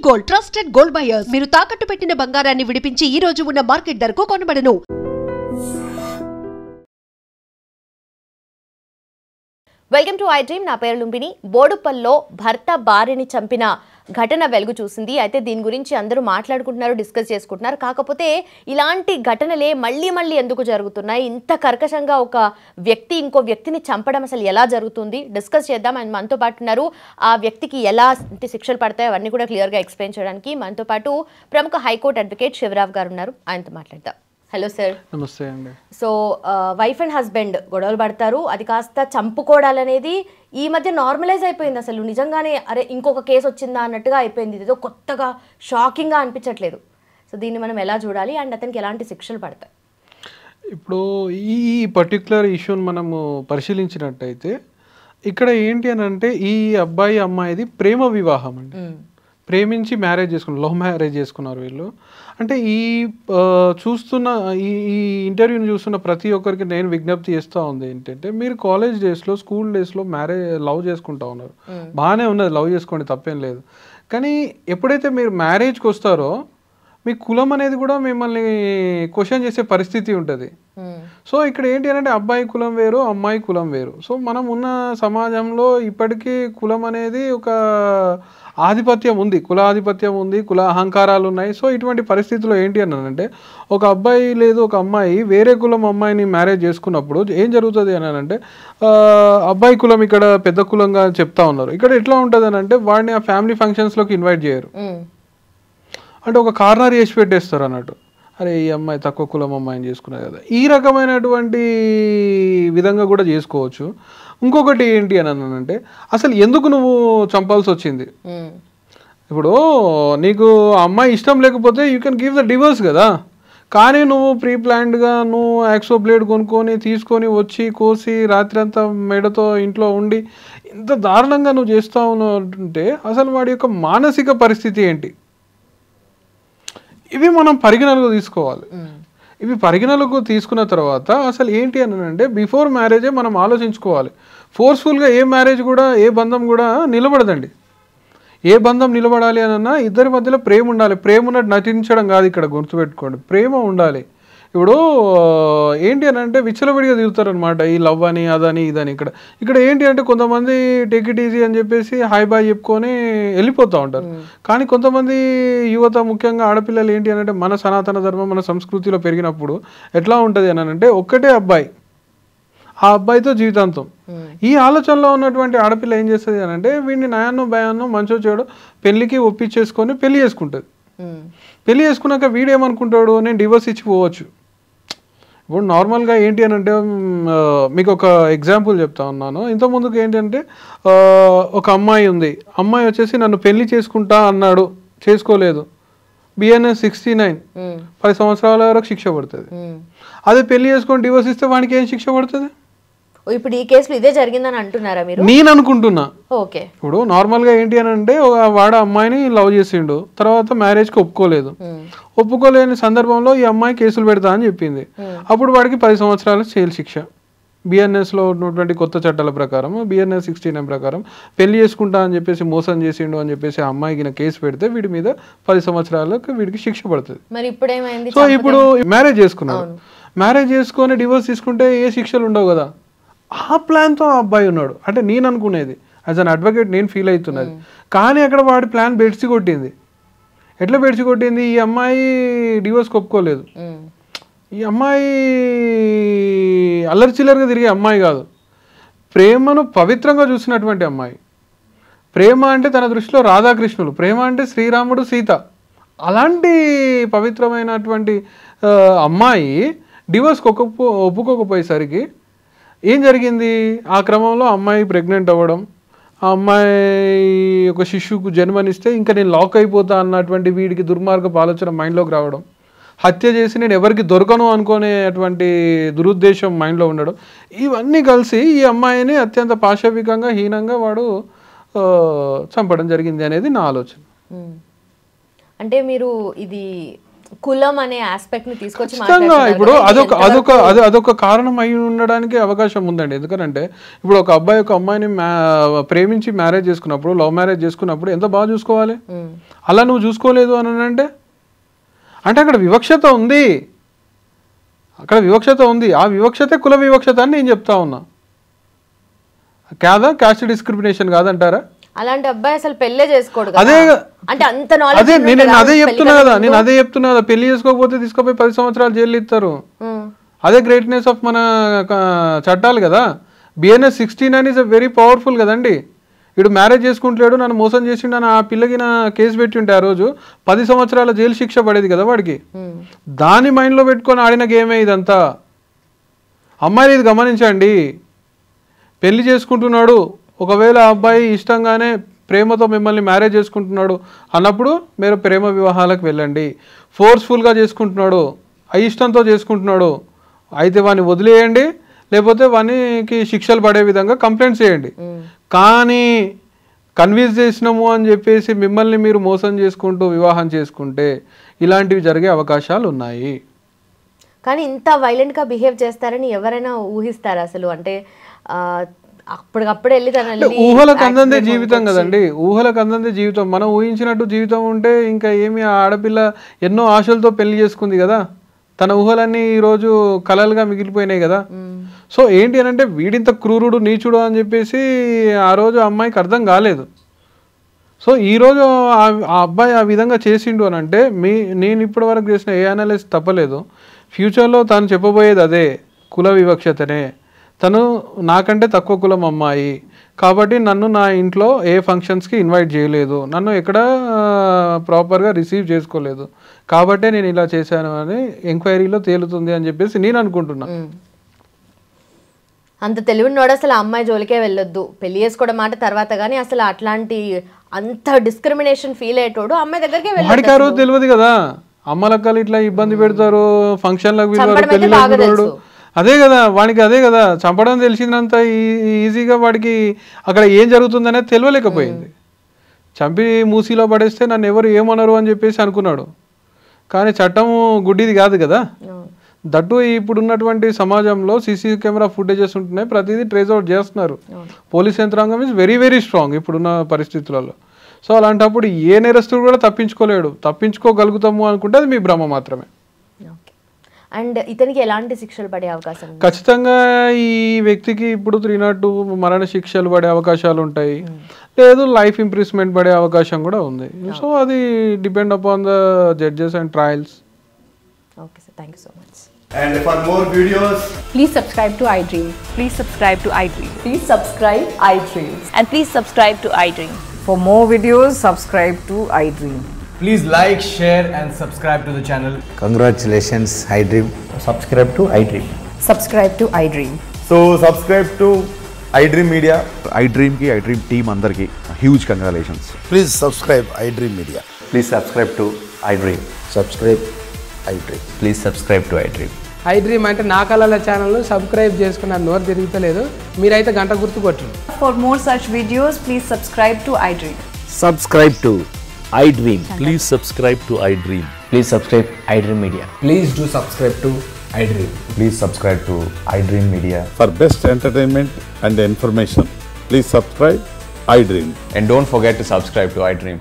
Gold trusted gold buyers. మీరు తాకట్టు పెట్టిన బంగారాన్ని విడిపించి ఈ రోజు ఉన్న మార్కెట్ ధరకు కొనబడను. Welcome to I dream. నా పేరు లుంబిని. బోడుపల్లో భర్త భార్యని చంపిన ఘటన వెలుగు చూసింది. అయితే దీని గురించి అందరూ మాట్లాడుకుంటున్నారు, డిస్కస్ చేసుకుంటున్నారు. కాకపోతే ఇలాంటి ఘటనలే మళ్ళీ ఎందుకు జరుగుతున్నాయి? ఇంత కర్కశంగా ఒక వ్యక్తి ఇంకో వ్యక్తిని చంపడం అసలు ఎలా జరుగుతుంది డిస్కస్ చేద్దాం. అండ్ మనతో పాటు ఉన్నారు ఆ వ్యక్తికి ఎలా శిక్షలు పడతాయో అవన్నీ కూడా క్లియర్గా ఎక్స్ప్లెయిన్ చేయడానికి మనతో పాటు ప్రముఖ హైకోర్టు అడ్వకేట్ శివరావ్ గారు ఉన్నారు. ఆయనతో మాట్లాడదాం. Hello sir. నమస్తే అండి. సో వైఫ్ అండ్ హస్బెండ్ గొడవలు పడతారు, అది కాస్త చంపుకోవడాలనేది ఈ మధ్య నార్మలైజ్ అయిపోయింది. అసలు నిజంగానే అరే ఇంకొక కేసు వచ్చిందా అన్నట్టుగా అయిపోయింది. ఇదేదో కొత్తగా షాకింగ్గా అనిపించట్లేదు. సో దీన్ని మనం ఎలా చూడాలి అండ్ అతనికి ఎలాంటి శిక్షలు పడతాయి? ఇప్పుడు ఈ పర్టికులర్ ఇష్యూని మనము పరిశీలించినట్టయితే ఇక్కడ ఏంటి అని అంటే ఈ అబ్బాయి అమ్మాయిది ప్రేమ వివాహం అండి. ప్రేమించి మ్యారేజ్ చేసుకున్నారు, లవ్ మ్యారేజ్ చేసుకున్నారు వీళ్ళు. అంటే ఈ చూస్తున్న ఈ ఇంటర్వ్యూని చూస్తున్న ప్రతి ఒక్కరికి నేను విజ్ఞప్తి చేస్తూ ఉంది ఏంటంటే, మీరు కాలేజ్ డేస్లో స్కూల్ డేస్లో లవ్ చేసుకుంటా ఉన్నారు, బాగానే ఉన్నది, లవ్ చేసుకోండి, తప్పేం లేదు. కానీ ఎప్పుడైతే మీరు మ్యారేజ్కి వస్తారో మీ కులం అనేది కూడా మిమ్మల్ని క్వశ్చన్ చేసే పరిస్థితి ఉంటుంది. సో ఇక్కడ ఏంటి అంటే అబ్బాయి కులం వేరు, అమ్మాయి కులం వేరు. సో మనం ఉన్న సమాజంలో ఇప్పటికీ కులం అనేది ఒక ఆధిపత్యం ఉంది, కుల ఆధిపత్యం ఉంది, కుల అహంకారాలు ఉన్నాయి. సో ఇటువంటి పరిస్థితుల్లో ఏంటి అనంటే ఒక అబ్బాయి లేదు ఒక అమ్మాయి వేరే కులం అమ్మాయిని మ్యారేజ్ చేసుకున్నప్పుడు ఏం జరుగుతుంది అని అంటే అబ్బాయి కులం ఇక్కడ పెద్ద కులంగా చెప్తా ఉన్నారు. ఇక్కడ ఎట్లా ఉంటుంది అని అంటే వాడిని ఆ ఫ్యామిలీ ఫంక్షన్స్లోకి ఇన్వైట్ చేయరు. అంటే ఒక కార్నర్ చేసి పెట్టేస్తారు అన్నట్టు, అరే ఈ అమ్మాయి తక్కువ కులం అమ్మాయిని చేసుకున్నది కదా. ఈ రకమైనటువంటి విధంగా కూడా చేసుకోవచ్చు. ఇంకొకటి ఏంటి అని అంటే అసలు ఎందుకు నువ్వు చంపాల్సి వచ్చింది? ఇప్పుడు నీకు ఆ అమ్మాయి ఇష్టం లేకపోతే you can give the divorce కదా. కానీ నువ్వు ప్రీ ప్లాన్డ్గా నువ్వు యాక్సో బ్లేడ్ కొనుక్కొని తీసుకొని వచ్చి కోసి రాత్రి అంతా మెడతో ఇంట్లో ఉండి ఇంత దారుణంగా నువ్వు చేస్తూ ఉన్నట్టుంటే అసలు వాడి యొక్క మానసిక పరిస్థితి ఏంటి? ఇవి మనం పరిగణనకు తీసుకోవాలి. ఇవి పరిగణనకు తీసుకున్న తర్వాత అసలు ఏంటి అని అంటే బిఫోర్ మ్యారేజే మనం ఆలోచించుకోవాలి. ఫోర్స్ఫుల్గా ఏ మ్యారేజ్ కూడా ఏ బంధం కూడా నిలబడదండి. ఏ బంధం నిలబడాలి అనన్నా ఇద్దరి మధ్యలో ప్రేమ ఉండాలి. ప్రేమ ఉన్నట్టు నటించడం కాదు, ఇక్కడ గుర్తుపెట్టుకోండి, ప్రేమ ఉండాలి. ఇప్పుడు ఏంటి అని అంటే విచ్చలవిడిగా దిగుతారనమాట, ఈ లవ్ అని అదని ఇదని. ఇక్కడ ఏంటి అంటే కొంతమంది టేక్ ఇట్ ఈజీ అని చెప్పేసి హాయ్ బాయ్ చెప్పుకొని వెళ్ళిపోతూ ఉంటారు. కానీ కొంతమంది యువత, ముఖ్యంగా ఆడపిల్లలు ఏంటి అని అంటే మన సనాతన ధర్మం మన సంస్కృతిలో పెరిగినప్పుడు ఎట్లా ఉంటుంది అని అంటే ఒక్కటే అబ్బాయి, ఆ అబ్బాయితో జీవితాంతం. ఈ ఆలోచనలో ఉన్నటువంటి ఆడపిల్ల ఏం చేస్తుంది అని అంటే వీడిని నయాన్నో భయాన్నో మంచో చెడు పెళ్ళికి ఒప్పించేసుకొని పెళ్లి చేసుకుంటుంది. పెళ్లి చేసుకున్నాక వీడేమనుకుంటాడు, నేను డివోర్స్ ఇచ్చి పోవచ్చు. ఇప్పుడు నార్మల్గా ఏంటి అని అంటే మీకు ఒక ఎగ్జాంపుల్ చెప్తా ఉన్నాను. ఇంతకుముందుకు ఏంటంటే ఒక అమ్మాయి ఉంది, అమ్మాయి వచ్చేసి నన్ను పెళ్లి చేసుకుంటా అన్నాడు, చేసుకోలేదు, BNS 69 10 సంవత్సరాల వరకు శిక్ష పడుతుంది. అదే పెళ్లి చేసుకొని డివోర్స్ ఇస్తే వానికి ఏం శిక్ష పడుతుంది? ఇప్పుడు ఈ కేసులో ఇదే జరిగిందని అంటున్నారా మీరు? నేను అనుకుంటున్నా. ఓకే. ఇప్పుడు నార్మల్గా ఏంటి అని అంటే వాడ అమ్మాయిని లవ్ చేసిండు, తర్వాత మ్యారేజ్కి ఒప్పుకోలేని సందర్భంలో ఈ అమ్మాయి కేసులు పెడతా అని చెప్పింది. అప్పుడు వాడికి 10 సంవత్సరాల జైలు శిక్ష. BNSలో ఉన్నటువంటి కొత్త చట్టాల ప్రకారం BNS 69 ప్రకారం పెళ్లి చేసుకుంటా అని చెప్పేసి మోసం చేసిండు అని చెప్పేసి ఆ అమ్మాయికి కేసు పెడితే వీడి మీద 10 సంవత్సరాలకు వీడికి శిక్ష పడుతుంది. మరి ఇప్పుడు ఏమైంది? సో ఇప్పుడు మ్యారేజ్ చేసుకున్నాడు, మ్యారేజ్ చేసుకొని డివోర్స్ తీసుకుంటే ఏ శిక్షలు ఉండవు కదా. ఆ ప్లాన్తో ఆ అబ్బాయి ఉన్నాడు. అంటే నేను అనుకునేది యాజ్ అన్ అడ్వకేట్ నేను ఫీల్ అవుతున్నది. కానీ అక్కడ వాడి ప్లాన్ బెడ్సి కొట్టింది. ఎట్లా బెడ్సి కొట్టింది? ఈ అమ్మాయి డివోర్స్కి ఒప్పుకోలేదు. ఈ అమ్మాయి అల్లరి చిల్లరగా తిరిగే అమ్మాయి కాదు, ప్రేమను పవిత్రంగా చూసినటువంటి అమ్మాయి. ప్రేమ అంటే తన దృష్టిలో రాధాకృష్ణులు, ప్రేమ అంటే శ్రీరాముడు సీత. అలాంటి పవిత్రమైనటువంటి అమ్మాయి డివోర్స్కి ఒప్పుకోకపోయేసరికి ఏం జరిగింది? ఆ క్రమంలో అమ్మాయి ప్రెగ్నెంట్ అవ్వడం, ఆ అమ్మాయి ఒక శిశువుకు జన్మనిస్తే ఇంకా నేను లాక్ అయిపోతా అన్నటువంటి వీడికి దుర్మార్గపు ఆలోచన మైండ్లోకి రావడం, హత్య చేసి నేను ఎవరికి దొరకను అనుకునేటువంటి దురుద్దేశం మైండ్లో ఉండడం, ఇవన్నీ కలిసి ఈ అమ్మాయిని అత్యంత పాశవికంగా హీనంగా వాడు చంపడం జరిగింది అనేది నా ఆలోచన. అంటే మీరు ఇది కులం అనే ఆస్పెక్ట్ ని తీసుకొచ్చి ఖచ్చితంగా ఇప్పుడు అదొక కారణం అయి ఉండడానికి అవకాశం ఉందండి. ఎందుకంటే ఇప్పుడు ఒక అబ్బాయి ఒక అమ్మాయిని ప్రేమించి మ్యారేజ్ చేసుకున్నప్పుడు, లవ్ మ్యారేజ్ చేసుకున్నప్పుడు ఎంత బాగా చూసుకోవాలి. అలా నువ్వు చూసుకోలేదు అని అంటే అక్కడ వివక్షత ఉంది, అక్కడ వివక్షత ఉంది. ఆ వివక్షతే కుల వివక్షత అని నేను చెప్తా ఉన్నా. కాదా? కాస్ట్ డిస్క్రిమినేషన్ కాదంటారా? అలాంటి అబ్బాయి అసలు పెళ్ళే చేసుకోడు. అదే అంటే అంత నాలెడ్జ్. అదే నేను అదే చెప్తున్నా కదా, పెళ్లి చేసుకోకపోతే తీసుకుపోయి 10 సంవత్సరాలు జైలు ఇస్తారు. అదే గ్రేట్నెస్ ఆఫ్ మన చట్టాలు కదా. బిఎన్ఎస్ 69 ఇస్ వెరీ పవర్ఫుల్ కదండి. వీడు మ్యారేజ్ చేసుకుంటలేడు, నన్ను మోసం చేసిండు అని ఆ పిల్లకి నా కేసు పెట్టి ఉంటే ఆ రోజు 10 సంవత్సరాల జైలు శిక్ష పడేది కదా వాడికి. దాన్ని మైండ్లో పెట్టుకొని ఆడిన గేమే ఇదంతా. అమ్మాయిని ఇది గమనించండి, పెళ్లి చేసుకుంటున్నాడు, ఒకవేళ ఆ అబ్బాయి ఇష్టంగానే ప్రేమతో మిమ్మల్ని మ్యారేజ్ చేసుకుంటున్నాడు అన్నప్పుడు మీరు ప్రేమ వివాహాలకు వెళ్ళండి. ఫోర్స్ఫుల్గా చేసుకుంటున్నాడు, అయిష్టంతో చేసుకుంటున్నాడు అయితే వాడిని వదిలేయండి, లేకపోతే వానికి శిక్షలు పడే విధంగా కంప్లైంట్స్ చేయండి. కానీ కన్విన్స్ చేసినాము అని చెప్పేసి మిమ్మల్ని మీరు మోసం చేసుకుంటూ వివాహం చేసుకుంటే ఇలాంటివి జరిగే అవకాశాలు ఉన్నాయి. కానీ ఇంత వైలెంట్గా బిహేవ్ చేస్తారని ఎవరైనా ఊహిస్తారా అసలు? అంటే అప్పటికప్పుడు వెళ్ళి ఊహలకు అందందే జీవితం కదండి, ఊహలకు అందందే జీవితం. మనం ఊహించినట్టు జీవితం ఉంటే ఇంకా ఏమి, ఆడపిల్ల ఎన్నో ఆశలతో పెళ్లి చేసుకుంది కదా, తన ఊహలన్నీ ఈరోజు కలలుగా మిగిలిపోయినాయి కదా. సో ఏంటి అని అంటే వీడింత క్రూరుడు నీచుడు అని చెప్పేసి ఆ రోజు అమ్మాయికి అర్థం కాలేదు. సో ఈరోజు ఆ అబ్బాయి ఆ విధంగా చేసిండు అని అంటే నేను ఇప్పటి వరకు చేసిన ఏ అనాలిసిస్ తప్పలేదు. ఫ్యూచర్లో తను చెప్పబోయేది అదే, కుల వివక్షతనే. తను నాకంటే తక్కువ కులం అమ్మాయి కాబట్టి నన్ను నా ఇంట్లో ఏ ఫంక్షన్స్కి ఇన్వైట్ చేయలేదు, నన్ను ఎక్కడ ప్రాపర్గా రిసీవ్ చేసుకోలేదు, కాబట్టే నేను ఇలా చేశాను అని ఎంక్వైరీలో తేలుతుంది అని చెప్పేసి నేను అనుకుంటున్నా. అంత తెలివినోడు అసలు అమ్మాయి జోలికే వెళ్ళొద్దు, పెళ్లి చేసుకోవడం మాట తర్వాత, కానీ అసలు అట్లాంటి అంత డిస్క్రిమినేషన్ ఫీల్ అయ్యేటోడు అమ్మాయి దగ్గరికి వాడికి ఆ రోజు తెలియదు కదా, అమ్మలక్కలు ఇట్లా ఇబ్బంది పెడతారు, ఫంక్షన్లకు పిలవరు, పెళ్లిలకు పిలవడు. అదే కదా వాడికి, అదే కదా చంపడం తెలిసిందంత ఈజీగా వాడికి అక్కడ ఏం జరుగుతుందనేది తెలియలేకపోయింది. చంపి మూసీలో పడేస్తే నన్ను ఎవరు ఏమన్నారు అని చెప్పేసి అనుకున్నాడు. కానీ చట్టం గుడ్డిది కాదు కదా. దట్టు ఇప్పుడున్నటువంటి సమాజంలో సీసీ కెమెరా ఫుటేజెస్ ఉంటున్నాయి, ప్రతిదీ ట్రేస్ అవుట్ చేస్తున్నారు. పోలీస్ యంత్రాంగం ఇస్ వెరీ వెరీ స్ట్రాంగ్ ఇప్పుడున్న పరిస్థితులలో. సో అలాంటప్పుడు ఏ నేరస్తుడు కూడా తప్పించుకోలేడు. తప్పించుకోగలుగుతాము అనుకుంటే అది మీ భ్రమ మాత్రమే. అండ్ ఇతనికి ఎలాంటి శిక్షలు పడే అవకాశం? ఖచ్చితంగా ఈ వ్యక్తికి ఇప్పుడు 302 మరణ శిక్షలు పడే అవకాశాలు ఉంటాయి, లేదు లైఫ్ ఇంప్రిజ్మెంట్ పడే అవకాశం కూడా ఉంది. సో అది depend upon the judges and trials. Okay sir, thank you so much. And for more videos, please subscribe to iDream. Please subscribe to iDream. Please subscribe iDream. And please subscribe to iDream. For more videos, subscribe to iDream. please like, share and subscribe to the channel. Congratulations, iDream. Subscribe to iDream. Subscribe to iDream. So subscribe to iDream Media. iDream ki iDream team andarki huge congratulations. Please subscribe iDream Media. Please subscribe to iDream. Subscribe iDream. Please subscribe to iDream. iDream అంటే నా కళల ఛానల్ను subscribe చేసుకున్న నోరు తిరుగుతలేదు, మీరైతే గంట గుర్తు కొట్టండి. For more such videos, please subscribe to iDream. Subscribe to iDream. Please subscribe to iDream. Please subscribe iDream Media. Please do subscribe to iDream. Please subscribe to iDream Media. For best entertainment and information, please subscribe iDream. And don't forget to subscribe to iDream.